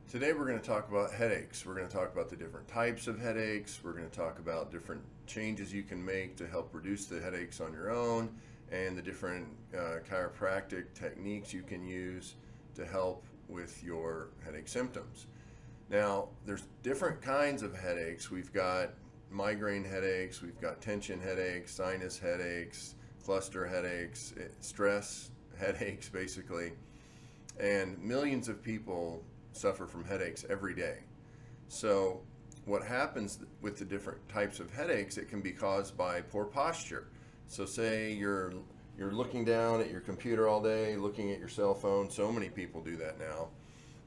Today we're going to talk about headaches. We're going to talk about the different types of headaches. We're going to talk about different changes you can make to help reduce the headaches on your own and the different chiropractic techniques you can use to help with your headache symptoms. Now, there's different kinds of headaches. We've got migraine headaches, we've got tension headaches, sinus headaches, cluster headaches, stress headaches basically. And millions of people suffer from headaches every day. So what happens with the different types of headaches, it can be caused by poor posture. So say you're looking down at your computer all day, looking at your cell phone. So many people do that now.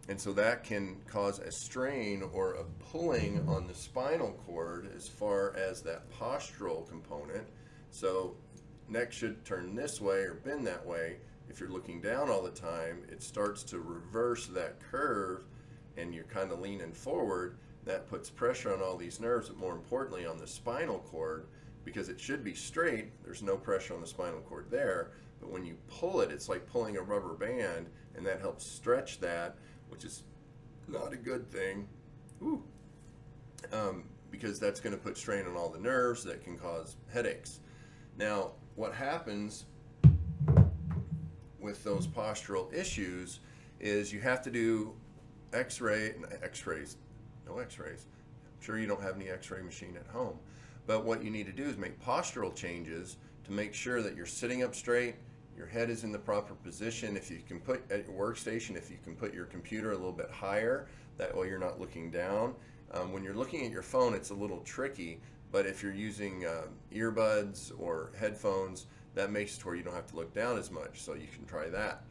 And so that can cause a strain or a pulling on the spinal cord as far as that postural component. So neck should turn this way or bend that way. If you're looking down all the time, it starts to reverse that curve and you're kind of leaning forward. That puts pressure on all these nerves, but more importantly on the spinal cord, because it should be straight. There's no pressure on the spinal cord there, but when you pull it, it's like pulling a rubber band, and that helps stretch that, which is not a good thing. Ooh. Because that's going to put strain on all the nerves that can cause headaches. Now, what happens with those postural issues is you have to do no x-rays. I'm sure you don't have any x-ray machine at home. But what you need to do is make postural changes to make sure that you're sitting up straight, your head is in the proper position. If you can put at your workstation, if you can put your computer a little bit higher, that way you're not looking down. When you're looking at your phone, it's a little tricky, but if you're using earbuds or headphones, that makes it where you don't have to look down as much, so you can try that.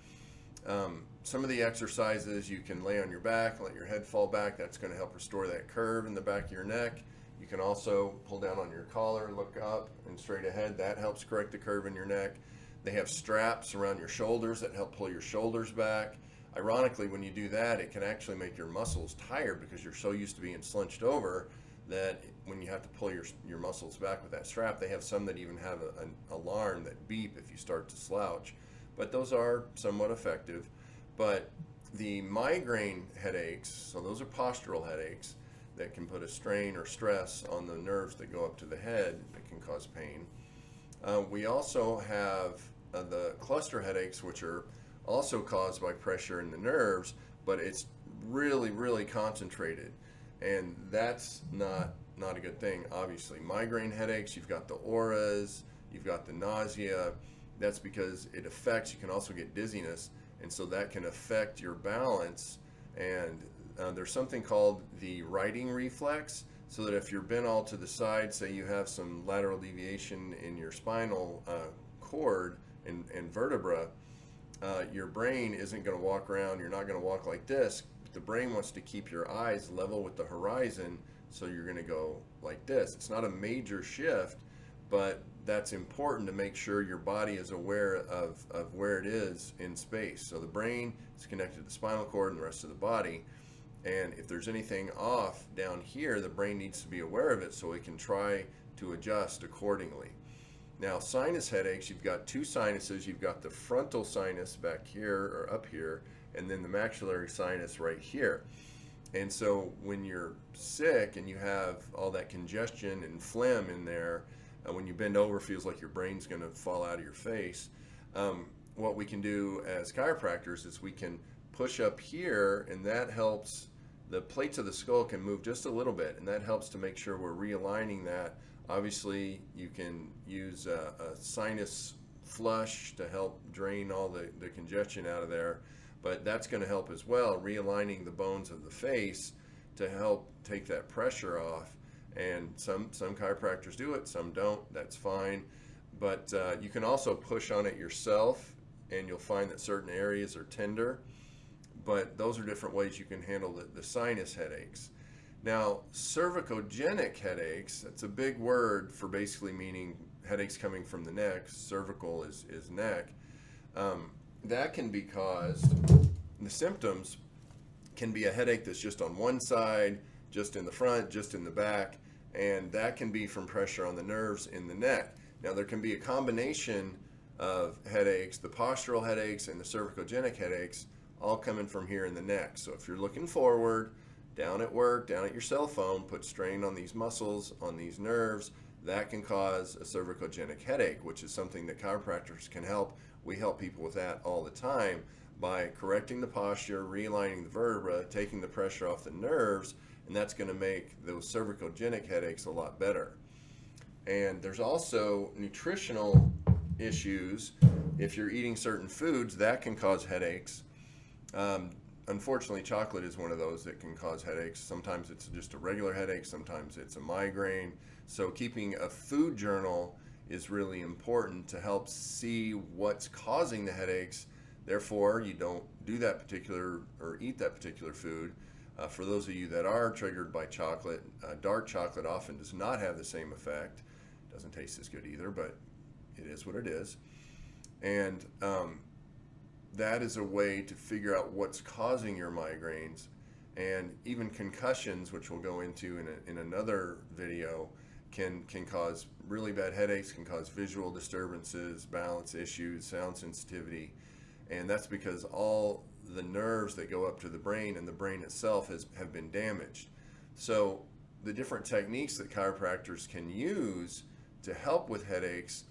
Some of the exercises, you can lay on your back and let your head fall back. That's going to help restore that curve in the back of your neck. You can also pull down on your collar, look up and straight ahead. That helps correct the curve in your neck. They have straps around your shoulders that help pull your shoulders back. Ironically, when you do that, it can actually make your muscles tired because you're so used to being slunched over that when you have to pull your muscles back with that strap, they have some that even have an alarm that beep if you start to slouch. But those are somewhat effective. But the migraine headaches, so those are postural headaches that can put a strain or stress on the nerves that go up to the head that can cause pain. We also have the cluster headaches, which are also caused by pressure in the nerves, but it's really, really concentrated. And that's not a good thing, obviously. Migraine headaches, you've got the auras, you've got the nausea. That's because it affects, you can also get dizziness, and so that can affect your balance. And there's something called the righting reflex, so that if you're bent all to the side, say you have some lateral deviation in your spinal cord and vertebra, your brain isn't going to walk around, you're not going to walk like this. The brain wants to keep your eyes level with the horizon, so you're going to go like this. It's not a major shift, but that's important to make sure your body is aware of where it is in space. So the brain is connected to the spinal cord and the rest of the body, and if there's anything off down here, the brain needs to be aware of it so it can try to adjust accordingly. Now, sinus headaches, you've got two sinuses. You've got the frontal sinus back here or up here, and then the maxillary sinus right here. And so when you're sick and you have all that congestion and phlegm in there, when you bend over, it feels like your brain's going to fall out of your face. What we can do as chiropractors is we can push up here, and that helps. The plates of the skull can move just a little bit, and that helps to make sure we're realigning that. Obviously, you can use a sinus flush to help drain all the congestion out of there, but that's going to help as well, realigning the bones of the face to help take that pressure off. And some chiropractors do it, some don't. That's fine. But you can also push on it yourself, and you'll find that certain areas are tender. But those are different ways you can handle the sinus headaches. Now, cervicogenic headaches, that's a big word for basically meaning headaches coming from the neck. Cervical is neck. That can be caused, the symptoms can be a headache that's just on one side, just in the front, just in the back, and that can be from pressure on the nerves in the neck. Now, there can be a combination of headaches. The postural headaches and the cervicogenic headaches all coming from here in the neck. So if you're looking forward, down at work, down at your cell phone, put strain on these muscles, on these nerves, that can cause a cervicogenic headache, which is something that chiropractors can help. We help people with that all the time by correcting the posture, realigning the vertebra, taking the pressure off the nerves, and that's going to make those cervicogenic headaches a lot better. And there's also nutritional issues. If you're eating certain foods, that can cause headaches. Unfortunately, chocolate is one of those that can cause headaches. Sometimes it's just a regular headache, sometimes it's a migraine. So keeping a food journal is really important to help see what's causing the headaches. Therefore, you don't do that particular or eat that particular food. For those of you that are triggered by chocolate, dark chocolate often does not have the same effect. Doesn't taste as good either, but it is what it is. And that is a way to figure out what's causing your migraines. And even concussions, which we'll go into in another video, can cause really bad headaches, can cause visual disturbances, balance issues, sound sensitivity. And that's because all the nerves that go up to the brain and the brain itself have been damaged. So the different techniques that chiropractors can use to help with headaches,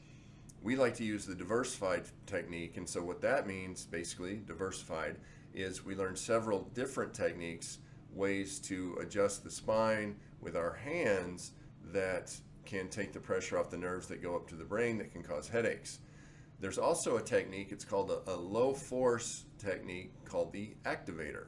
we like to use the diversified technique. And so what that means, basically, diversified, is we learn several different techniques, ways to adjust the spine with our hands that can take the pressure off the nerves that go up to the brain that can cause headaches. There's also a technique, it's called a low force technique called the activator.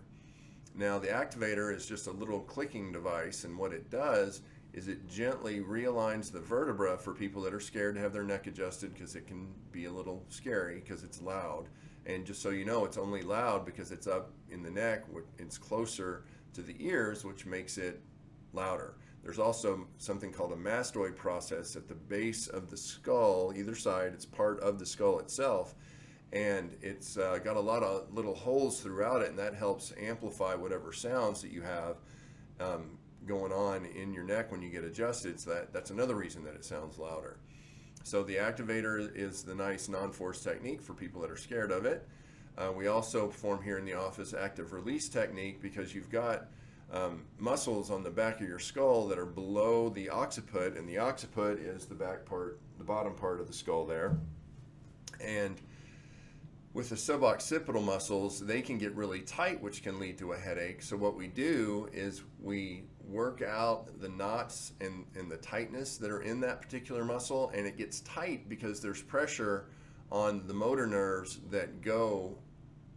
Now the activator is just a little clicking device, and what it does is it gently realigns the vertebra for people that are scared to have their neck adjusted, because it can be a little scary because it's loud. And just so you know, it's only loud because it's up in the neck, it's closer to the ears, which makes it louder. There's also something called a mastoid process at the base of the skull, either side. It's part of the skull itself, and it's got a lot of little holes throughout it, and that helps amplify whatever sounds that you have going on in your neck when you get adjusted. So that's another reason that it sounds louder. So the activator is the nice non-force technique for people that are scared of it. We also perform here in the office active release technique, because you've got muscles on the back of your skull that are below the occiput, and the occiput is the back part, the bottom part of the skull there. And with the suboccipital muscles, they can get really tight, which can lead to a headache. So what we do is we work out the knots and the tightness that are in that particular muscle, and it gets tight because there's pressure on the motor nerves that go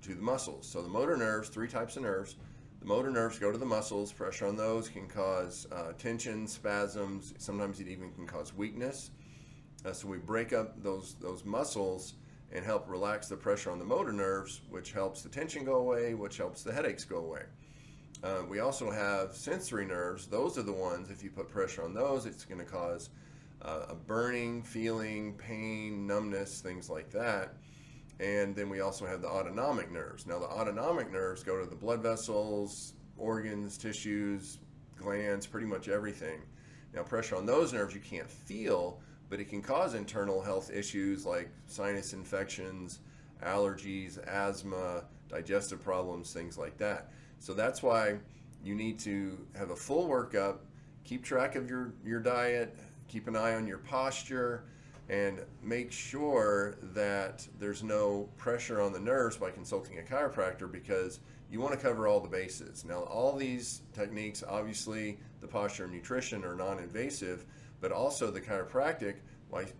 to the muscles. So the motor nerves, 3 types of nerves. The motor nerves go to the muscles. Pressure on those can cause tension, spasms. Sometimes it even can cause weakness. So we break up those muscles and help relax the pressure on the motor nerves, which helps the tension go away, which helps the headaches go away. We also have sensory nerves. Those are the ones, if you put pressure on those, it's going to cause a burning, feeling, pain, numbness, things like that. And then we also have the autonomic nerves. Now the autonomic nerves go to the blood vessels, organs, tissues, glands, pretty much everything. Now pressure on those nerves you can't feel, but it can cause internal health issues like sinus infections, allergies, asthma, digestive problems, things like that. So that's why you need to have a full workup, keep track of your diet, keep an eye on your posture, and make sure that there's no pressure on the nerves by consulting a chiropractor, because you want to cover all the bases. Now, all these techniques, obviously the posture and nutrition, are non-invasive, but also the chiropractic,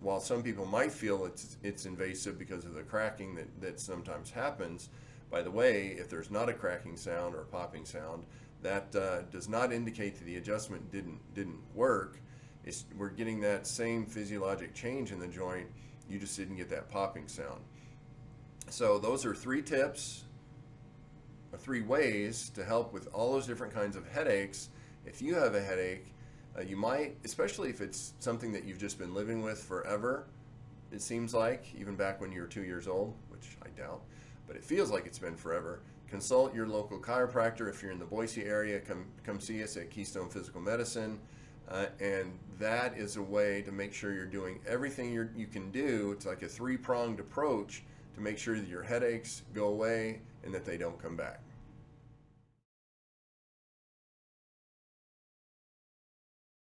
while some people might feel it's invasive because of the cracking that sometimes happens. By the way, if there's not a cracking sound or a popping sound, that does not indicate that the adjustment didn't work. We're getting that same physiologic change in the joint, you just didn't get that popping sound. So those are 3 tips, or 3 ways to help with all those different kinds of headaches. If you have a headache, you might, especially if it's something that you've just been living with forever, it seems like, even back when you were 2 years old, which I doubt, but it feels like it's been forever. Consult your local chiropractor. If you're in the Boise area, come see us at Keystone Physical Medicine. And that is a way to make sure you're doing everything you can do. It's like a 3-pronged approach to make sure that your headaches go away and that they don't come back.